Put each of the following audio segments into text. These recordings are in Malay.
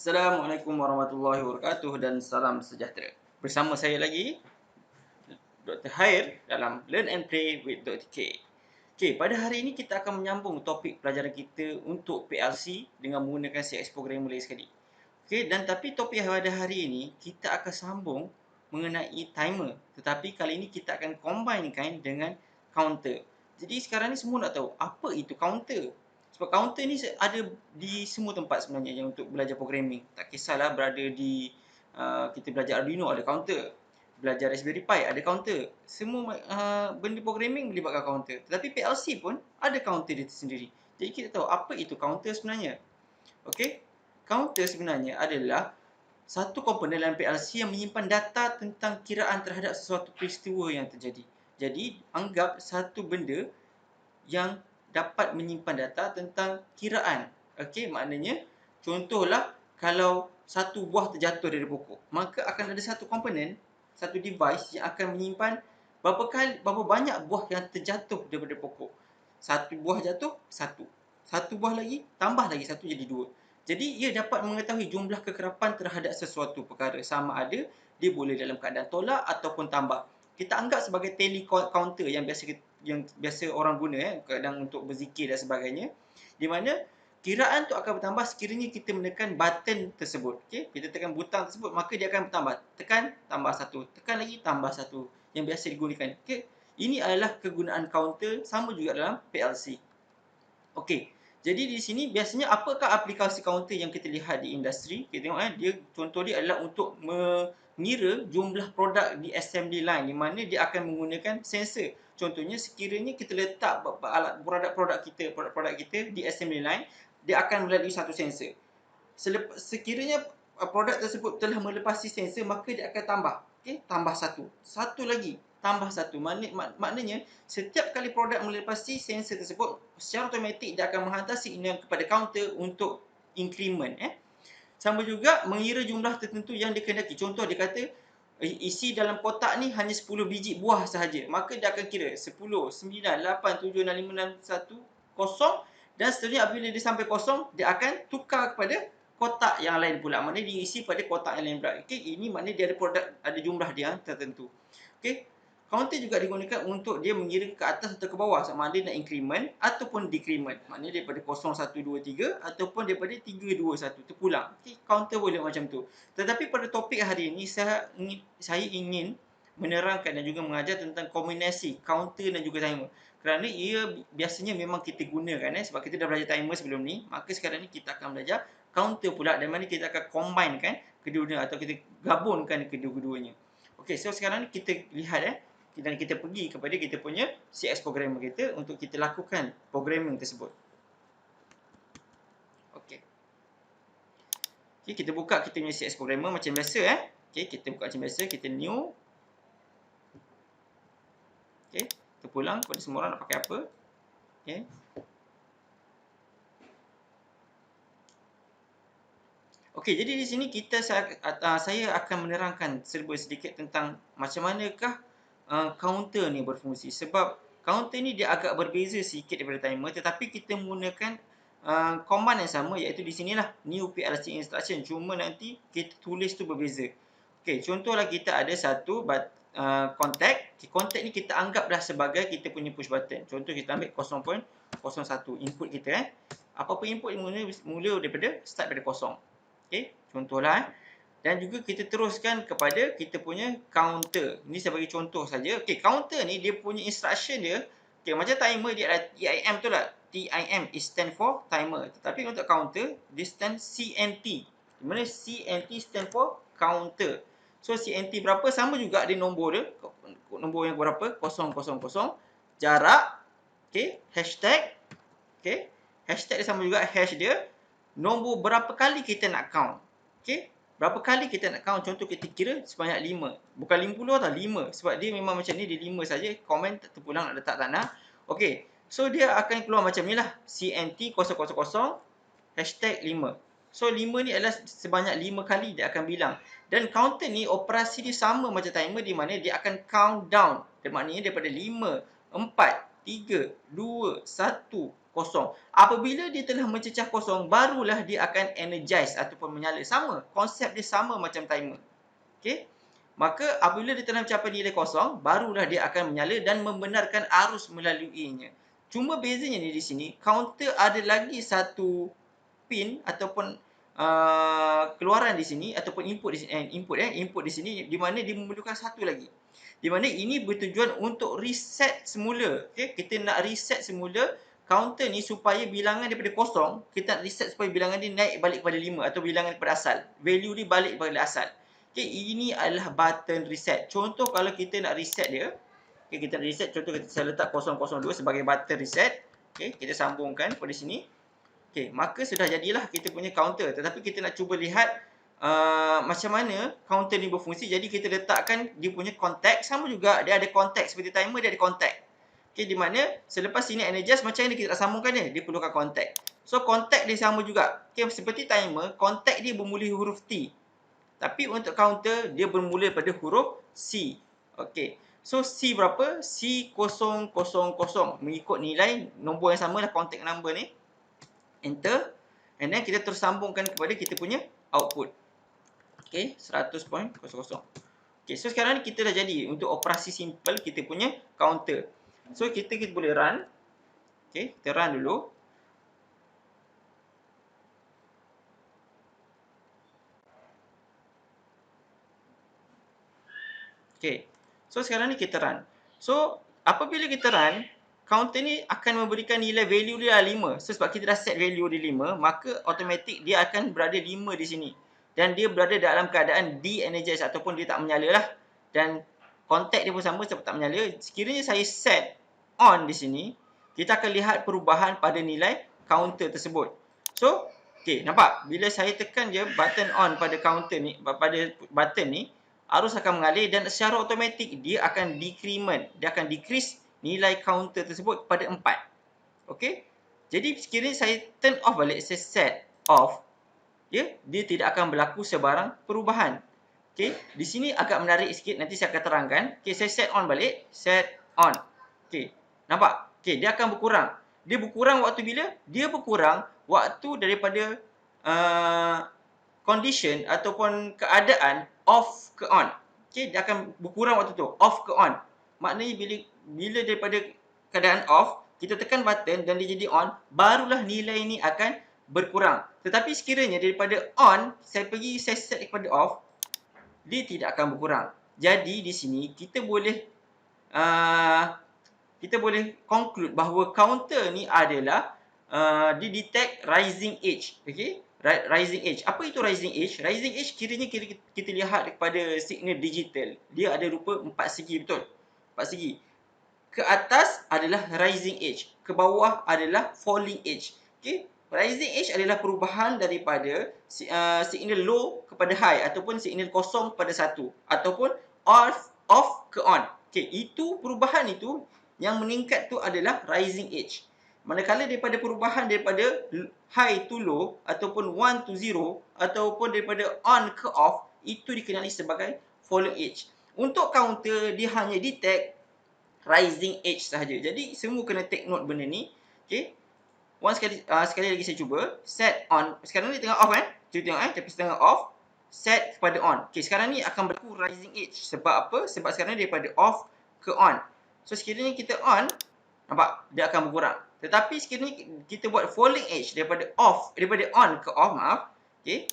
Assalamualaikum warahmatullahi wabarakatuh dan salam sejahtera. Bersama saya lagi Dr. Hair dalam Learn and Play with Dr. K. Okey, pada hari ini kita akan menyambung topik pelajaran kita untuk PLC dengan menggunakan CX Programmer lagi sekali. Okey, dan tapi topik pada hari ini kita akan sambung mengenai timer. Tetapi kali ini kita akan combinekan dengan counter. Jadi sekarang ni semua nak tahu apa itu counter. Sebab counter ni ada di semua tempat sebenarnya yang untuk belajar programming. Tak kisahlah berada di kita belajar Arduino ada counter. Belajar Raspberry Pi ada counter. Semua benda programming melibatkan counter. Tetapi PLC pun ada counter dia sendiri. Jadi kita tahu apa itu counter sebenarnya. Okey. Counter sebenarnya adalah satu komponen dalam PLC yang menyimpan data tentang kiraan terhadap sesuatu peristiwa yang terjadi. Jadi, anggap satu benda yang dapat menyimpan data tentang kiraan. Okey, maknanya contohlah kalau satu buah terjatuh dari pokok, maka akan ada satu komponen, satu device yang akan menyimpan berapa banyak buah yang terjatuh daripada pokok. Satu buah jatuh, satu. Satu buah lagi, tambah lagi satu jadi dua. Jadi ia dapat mengetahui jumlah kekerapan terhadap sesuatu perkara, sama ada dia boleh dalam keadaan tolak ataupun tambah. Kita anggap sebagai tally counter yang biasa orang guna kadang untuk berzikir dan sebagainya, di mana kiraan tu akan bertambah sekiranya kita menekan button tersebut. Okey, kita tekan butang tersebut maka dia akan bertambah. Tekan tambah satu, tekan lagi tambah satu yang biasa digunakan. Okey, ini adalah kegunaan counter, sama juga dalam PLC. Okey, jadi di sini biasanya apakah aplikasi counter yang kita lihat di industri? Kita tengok dia contoh dia adalah untuk mengira jumlah produk di assembly line, di mana dia akan menggunakan sensor. Contohnya sekiranya kita letak produk-produk kita di assembly line, dia akan melalui satu sensor. Sekiranya produk tersebut telah melepasi sensor, maka dia akan tambah. Okey, tambah satu. Satu lagi, tambah satu. Maknanya setiap kali produk melepasi sensor tersebut, secara automatik dia akan menghantar signal kepada counter untuk increment. Sama juga mengira jumlah tertentu yang dikehendaki. Contoh dia kata isi dalam kotak ni hanya 10 biji buah sahaja. Maka dia akan kira 10, 9, 8, 7, 6, 5, 6, 1, kosong. Dan seterusnya apabila dia sampai kosong, dia akan tukar kepada kotak yang lain pula. Maknanya diisi pada kotak yang lain pula. Okey, ini maknanya dia ada produk, ada jumlah dia tertentu. Okey. Counter juga digunakan untuk dia mengira ke atas atau ke bawah, sama ada nak increment ataupun decrement. Maknanya daripada 0, 1, 2, 3 ataupun daripada 3, 2, 1 terpulang. Okay, counter boleh macam tu. Tetapi pada topik hari ini saya ingin menerangkan dan juga mengajar tentang kombinasi counter dan juga timer. Kerana ia biasanya memang kita gunakan sebab kita dah belajar timer sebelum ni, maka sekarang ni kita akan belajar counter pula, dan mana kita akan combinekan kedua-duanya atau kita gabungkan kedua-duanya. Okey, so sekarang ni kita lihat dan kita pergi kepada kita punya CX programmer kita untuk kita lakukan programming tersebut. Okey. Okey, kita buka kita punya CX programmer macam biasa Okey, kita buka macam biasa, kita new. Okey, kita pulang kepada semua orang nak pakai apa. Okey. Okey, jadi di sini saya akan menerangkan serba sedikit tentang macam manakah counter ni berfungsi. Sebab counter ni dia agak berbeza sikit daripada timer, tetapi kita menggunakan command yang sama, iaitu di sinilah new PLC instruction, cuma nanti kita tulis tu berbeza. Okey, contohlah kita ada satu contact. Contact ni kita anggaplah sebagai kita punya push button. Contoh kita ambil 0.01 input kita apa-apa input mula daripada start pada kosong. Okey, contohlah dan juga kita teruskan kepada kita punya counter. Ini saya bagi contoh saja. Okey, counter ni dia punya instruction dia, okey, macam timer dia ada TIM tu lah. TIM is stand for timer. Tetapi untuk counter dia stand CNT. Di mana CNT stand for counter. So CNT berapa sama juga ada nombor dia. Nombor yang berapa? 000, jarak, okey, hashtag, okey. Hashtag dia sama juga hash dia. Nombor berapa kali kita nak count. Okey. Berapa kali kita nak count, contoh kita kira sebanyak 5. Bukan 50 tau, 5. Sebab dia memang macam ni, dia 5 saja. Komen terpulang nak letak tanah. Okey. So, dia akan keluar macam ni lah. CNT 000 hashtag 5. So, 5 ni adalah sebanyak 5 kali dia akan bilang. Dan counter ni operasi dia sama macam timer, di mana dia akan count down. Maknanya daripada 5, 4, 3, 2, 1, 0. kosong. Apabila dia telah mencecah kosong, barulah dia akan energize ataupun menyala. Sama, konsep dia sama macam timer. Okey. Maka apabila dia telah mencapai nilai kosong, barulah dia akan menyala dan membenarkan arus melaluinya. Cuma bezanya ni di sini, counter ada lagi satu pin ataupun keluaran di sini ataupun input di sini, input di sini di mana dia memerlukan satu lagi. Di mana ini bertujuan untuk reset semula. Okey, kita nak reset semula counter ni supaya bilangan daripada kosong, kita nak reset supaya bilangan dia naik balik kepada 5 atau bilangan daripada asal. Value dia balik kepada asal. Okey, ini adalah button reset. Contoh kalau kita nak reset dia, okey, kita nak reset, contoh saya letak 002 sebagai button reset. Okey, kita sambungkan pada sini. Okey, maka sudah jadilah kita punya counter. Tetapi kita nak cuba lihat macam mana counter ni berfungsi. Jadi kita letakkan dia punya contact. Sama juga, dia ada contact seperti timer, dia ada contact. Okey, di mana selepas sini energize, macam mana kita nak sambungkan dia? Dia perlukan contact. So, contact dia sama juga. Okey, seperti timer, contact dia bermula huruf T. Tapi untuk counter, dia bermula pada huruf C. Okey. So, C berapa? C000. Mengikut nilai nombor yang sama lah contact number ni. Enter. And then kita tersambungkan kepada kita punya output. Okey, 100.00. Okey, so sekarang ni kita dah jadi untuk operasi simple kita punya counter. So kita boleh run. Okey, kita run dulu. Okey. So sekarang ni kita run. So apabila kita run, counter ni akan memberikan nilai value dia 5. So sebab kita dah set value dia 5, maka automatic dia akan berada 5 di sini. Dan dia berada dalam keadaan de-energize ataupun dia tak menyala lah. Dan contact dia pun sama sebab tak menyala. Sekiranya saya set on di sini, kita akan lihat perubahan pada nilai counter tersebut. So, okey, nampak? Bila saya tekan je button on pada counter ni, pada button ni, arus akan mengalir dan secara automatik dia akan decrement. Dia akan decrease nilai counter tersebut pada 4. Okey. Jadi sekiranya saya turn off balik, saya set off, dia tidak akan berlaku sebarang perubahan. Okey. Di sini agak menarik sikit, nanti saya akan terangkan. Okey, saya set on balik, set on. Okey. Nampak? Okey, dia akan berkurang. Dia berkurang waktu bila? Dia berkurang waktu daripada condition ataupun keadaan off ke on. Okey, dia akan berkurang waktu tu, off ke on. Maknanya bila daripada keadaan off, kita tekan button dan dia jadi on, barulah nilai ni akan berkurang. Tetapi sekiranya daripada on, saya set kepada off, dia tidak akan berkurang. Jadi di sini kita boleh conclude bahawa counter ni adalah dia detect rising edge. Okey, rising edge. Apa itu rising edge? Rising edge kiranya kita lihat kepada signal digital. Dia ada rupa 4 segi, betul? 4 segi. Ke atas adalah rising edge, ke bawah adalah falling edge. Okey, rising edge adalah perubahan daripada signal low kepada high ataupun signal kosong kepada 1 ataupun off ke on. Okey, itu perubahan itu yang meningkat tu adalah rising edge. Manakala daripada perubahan daripada high to low ataupun 1 to 0 ataupun daripada on ke off, itu dikenali sebagai falling edge. Untuk counter, dia hanya detect rising edge sahaja. Jadi semua kena take note benda ni. Okey. Sekali lagi saya cuba set on. Sekarang ni tengah off kan? Cuba tengok tapi tengah off. Set kepada on. Okey, sekarang ni akan berlaku rising edge. Sebab apa? Sebab sekarang ni daripada off ke on. So sekiranya kita on, nampak? Dia akan berkurang. Tetapi sekiranya kita buat falling edge daripada on ke off, okey,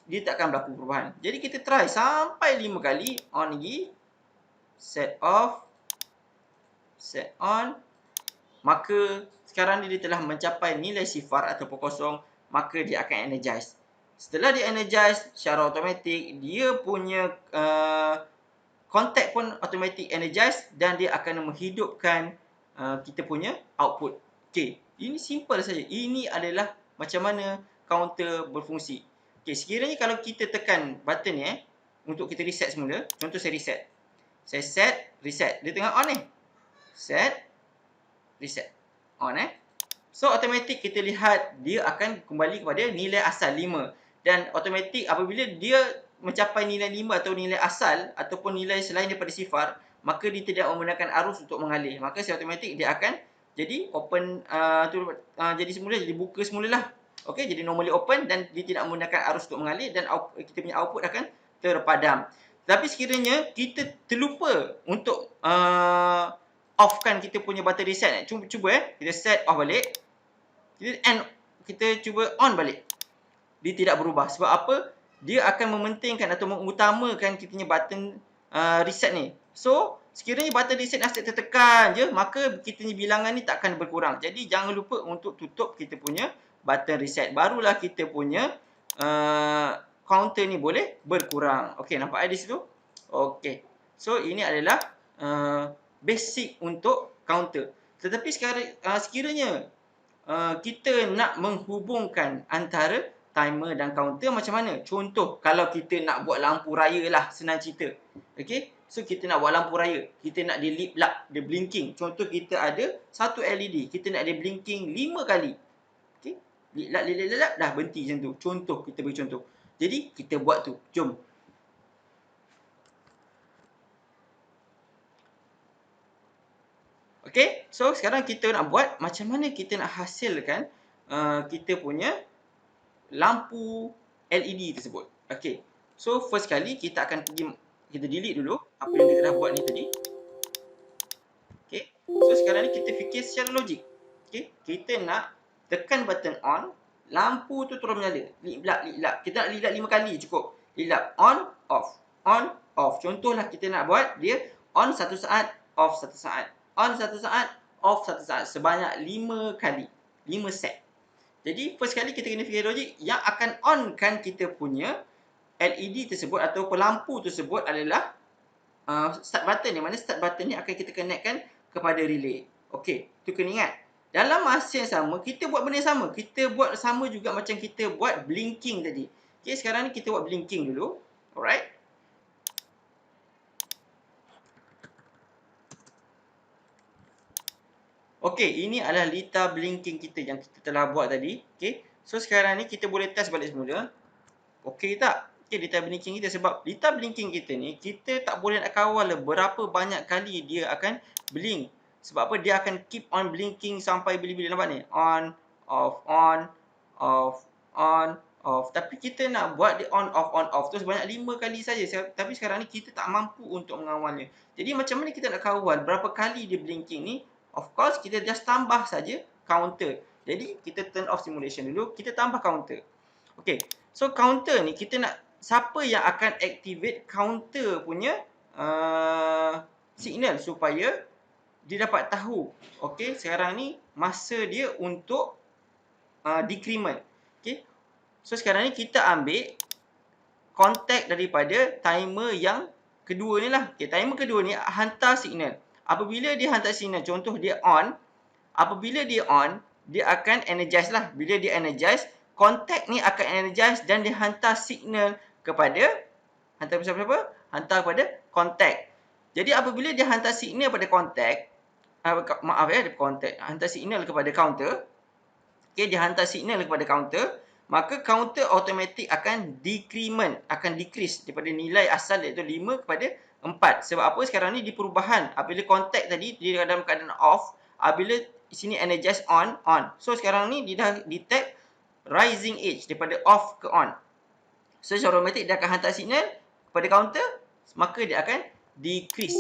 dia tak akan berlaku perubahan. Jadi kita try sampai 5 kali. On lagi. Set off. Set on. Maka sekarang dia telah mencapai nilai sifar ataupun kosong. Maka dia akan energize. Setelah dia energize, secara automatik dia punya contact pun automatic energize dan dia akan menghidupkan kita punya output. Okey, ini simple saja. Ini adalah macam mana counter berfungsi. Okey, sekiranya kalau kita tekan button ni untuk kita reset semula, contoh saya reset. Saya set, reset. Dia tengah on ni. Set, reset. On So automatic kita lihat dia akan kembali kepada nilai asal 5. Dan automatik apabila dia mencapai nilai 5 atau nilai asal ataupun nilai selain daripada sifar, maka dia tidak menggunakan arus untuk mengalir. Maka secara automatik dia akan Jadi open jadi semula, jadi buka semula lah. Okey, jadi normally open dan dia tidak menggunakan arus untuk mengalir dan kita punya output akan terpadam. Tapi sekiranya kita terlupa untuk offkan kita punya button reset. Cuba kita set off balik. Kita cuba on balik. Dia tidak berubah. Sebab apa? Dia akan mementingkan atau mengutamakan kita punya button reset ni. So, sekiranya button reset asyik tertekan je, maka kita punya bilangan ni tak akan berkurang. Jadi, jangan lupa untuk tutup kita punya button reset. Barulah kita punya counter ni boleh berkurang. Okey, nampak di situ? Okey. So, ini adalah basic untuk counter. Tetapi sekarang sekiranya kita nak menghubungkan antara timer dan counter macam mana? Contoh, kalau kita nak buat lampu raya lah, senang cerita. Okay? So, kita nak buat lampu raya. Kita nak dia lip lap, dia blinking. Contoh, kita ada satu LED. Kita nak dia blinking 5 kali. Okay? Lip lap, dah berhenti macam tu. Contoh, kita bagi contoh. Jadi, kita buat tu. Jom. Okay? So, sekarang kita nak buat macam mana kita nak hasilkan kita punya lampu LED tersebut. Okey. So first kali kita akan kita delete dulu apa yang kita dah buat ni tadi. Okey. So sekarang ni kita fikir secara logik. Okey. Kita nak tekan button on, lampu tu terus menyala. Lip lap. Kita nak lip lap 5 kali cukup. Lip lap on, off. On, off. Contohlah kita nak buat dia on 1 saat, off 1 saat. On 1 saat, off 1 saat. Sebanyak 5 kali. 5 set. Jadi first kali kita kena fikir logik, yang akan on-kan kita punya LED tersebut atau lampu tersebut adalah start button. Yang mana start button ni akan kita connectkan kepada relay. Okey, tu kena ingat. Dalam masa yang sama, kita buat benda yang sama. Kita buat sama juga macam kita buat blinking tadi. Okey, sekarang ni kita buat blinking dulu. Alright. Okey, ini adalah lita blinking kita yang kita telah buat tadi. Okey. So sekarang ni kita boleh test balik semula. Okey tak? Okey, lita blinking kita, sebab lita blinking kita ni kita tak boleh nak kawal berapa banyak kali dia akan blink. Sebab apa? Dia akan keep on blinking sampai bila-bila. Nampak ni? On, off, on, off, on, off. Tapi kita nak buat dia on, off tu sebanyak 5 kali saja. Tapi sekarang ni kita tak mampu untuk mengawalnya. Jadi macam mana kita nak kawal berapa kali dia blinking ni? Of course, kita just tambah saja counter. Jadi, kita turn off simulation dulu. Kita tambah counter. Okey. So, counter ni kita nak, siapa yang akan activate counter punya signal supaya dia dapat tahu. Okey, sekarang ni masa dia untuk decrement. Okey. So, sekarang ni kita ambil kontak daripada timer yang kedua ni lah. Okey, timer kedua ni hantar signal. Apabila dia hantar signal, contoh dia on, apabila dia on, dia akan energize lah. Bila dia energize, kontak ni akan energize dan dia hantar signal kepada, hantar siapa? Hantar kepada kontak. Jadi apabila dia hantar signal kepada kontak, hantar signal kepada counter, okay, dia hantar signal kepada counter, maka counter automatic akan decrement, akan decrease daripada nilai asal iaitu 5 kepada 4. Sebab apa? Sekarang ni di perubahan. Apabila kontak tadi dia dalam keadaan off, apabila sini energize on. So sekarang ni dia dah detect rising edge daripada off ke on. So secara automatic dia akan hantar signal kepada counter, maka dia akan decrease.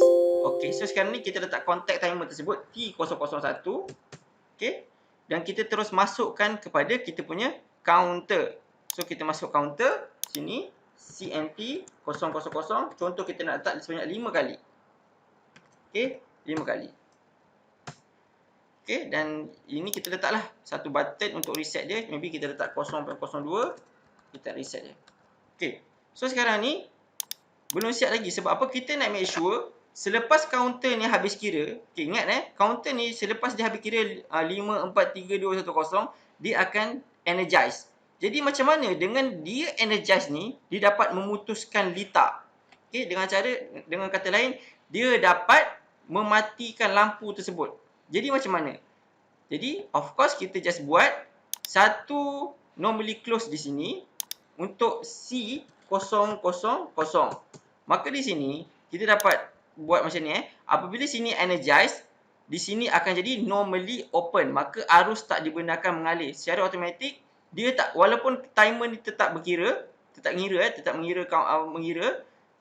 Okey, so sekarang ni kita letak kontak timer tersebut T001. Okey. Dan kita terus masukkan kepada kita punya counter. So kita masuk counter sini CMP 000. Contoh kita nak letak sebanyak 5 kali. Okey, 5 kali. Okey, dan ini kita letaklah satu button untuk reset dia. Maybe kita letak 0.02. Kita reset dia. Okey. So sekarang ni belum siap lagi. Sebab apa? Kita nak make sure selepas counter ni habis kira. Okey, ingat counter ni selepas dia habis kira 5, 4, 3, 2, 1, 0, dia akan energize. Jadi macam mana dengan dia energize ni, dia dapat memutuskan lita. Okey, dengan kata lain, dia dapat mematikan lampu tersebut. Jadi macam mana? Jadi of course kita just buat satu normally close di sini untuk C000. Maka di sini kita dapat buat macam ni. Apabila sini energize, di sini akan jadi normally open, maka arus tak dibenarkan mengalir. Secara automatik dia tak, walaupun timer ni tetap mengira,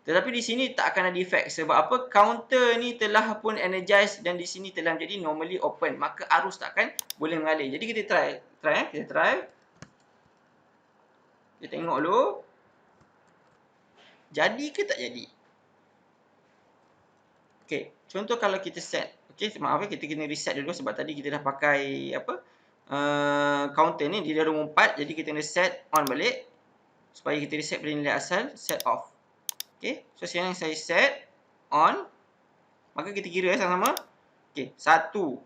tetapi di sini tak akan ada efek. Sebab apa? Counter ni telah pun energize dan di sini telah menjadi normally open, maka arus tak akan boleh mengalir. Jadi kita try. Kita tengok dulu. Jadi ke tak jadi? Okey, contoh kalau kita set. Okey, maaf kita kena reset dulu sebab tadi kita dah pakai apa? Counter ni dia dah 24, jadi kita kena set on balik supaya kita reset pada nilai asal, set off. Okey, so sekarang saya set on. Maka kita kira sama-sama. Okey, 1.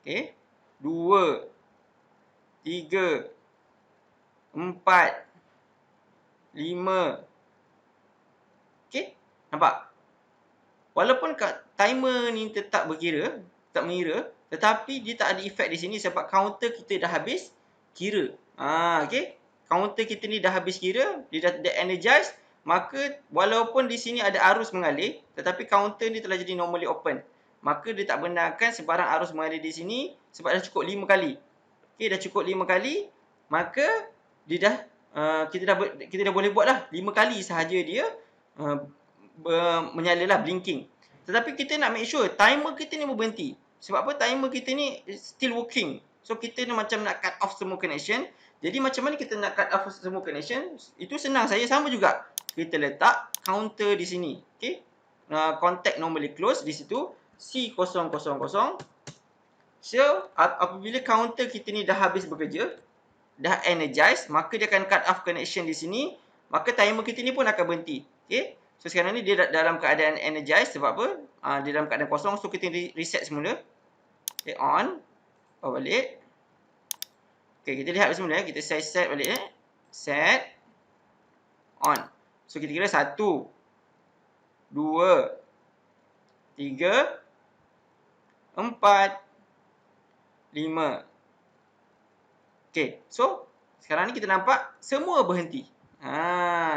Okey. 2 3 4 5. Okey, nampak? Walaupun timer ni tetap mengira, tetapi dia tak ada efek di sini sebab counter kita dah habis kira. Okey. Counter kita ni dah habis kira, dia dah energize, maka walaupun di sini ada arus mengalir, tetapi counter ni telah jadi normally open. Maka dia tak benarkan sebarang arus mengalir di sini sebab dah cukup 5 kali. Okey, dah cukup 5 kali, maka dia dah kita dah boleh buatlah 5 kali sahaja dia menyalalah blinking. Tetapi kita nak make sure timer kita ni berhenti. Sebab apa? Timer kita ni still working. So kita ni macam nak cut off semua connection. Jadi macam mana kita nak cut off semua connection? Itu senang saja, sama juga. Kita letak counter di sini. Okey. Contact normally close di situ C000. So apabila counter kita ni dah habis bekerja, dah energize, maka dia akan cut off connection di sini, maka timer kita ni pun akan berhenti. Okey. So sekarang ni dia dalam keadaan energize sebab apa? Dia dalam keadaan kosong, so kita reset semula. Okay, on. Power balik. Okay, kita lihat semula. Kita set balik. Set. On. So kita kira 1 2 3 4 5. Okay, so sekarang ni kita nampak semua berhenti.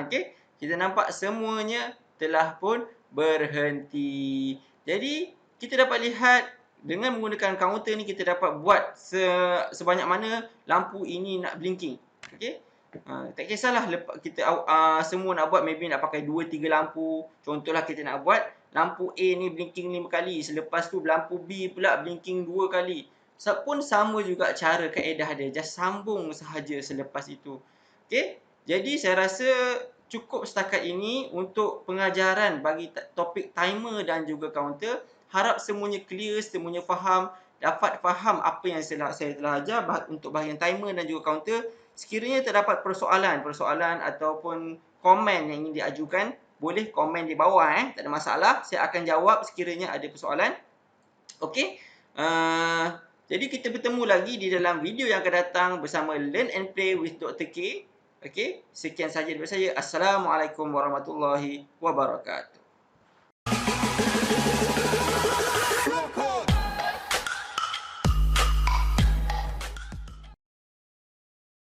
Okay. Kita nampak semuanya telah pun berhenti. Jadi, kita dapat lihat dengan menggunakan counter ni kita dapat buat sebanyak mana lampu ini nak blinking. Okey. Tak kisahlah kita semua nak buat, maybe nak pakai 2-3 lampu. Contohlah kita nak buat lampu A ni blinking 5 kali, selepas tu lampu B pula blinking 2 kali. Pun sama juga cara kaedah dia. Just sambung sahaja selepas itu. Okey. Jadi saya rasa cukup setakat ini untuk pengajaran bagi topik timer dan juga counter. Harap semuanya clear, semuanya faham, dapat faham apa yang saya telah ajar untuk bahagian timer dan juga counter. Sekiranya terdapat persoalan ataupun komen yang ingin diajukan, boleh komen di bawah. Tak ada masalah, saya akan jawab sekiranya ada persoalan. Okey. Jadi kita bertemu lagi di dalam video yang akan datang bersama Learn and Play with Dr. K. Okey, sekian sahaja daripada saya. Assalamualaikum warahmatullahi wabarakatuh.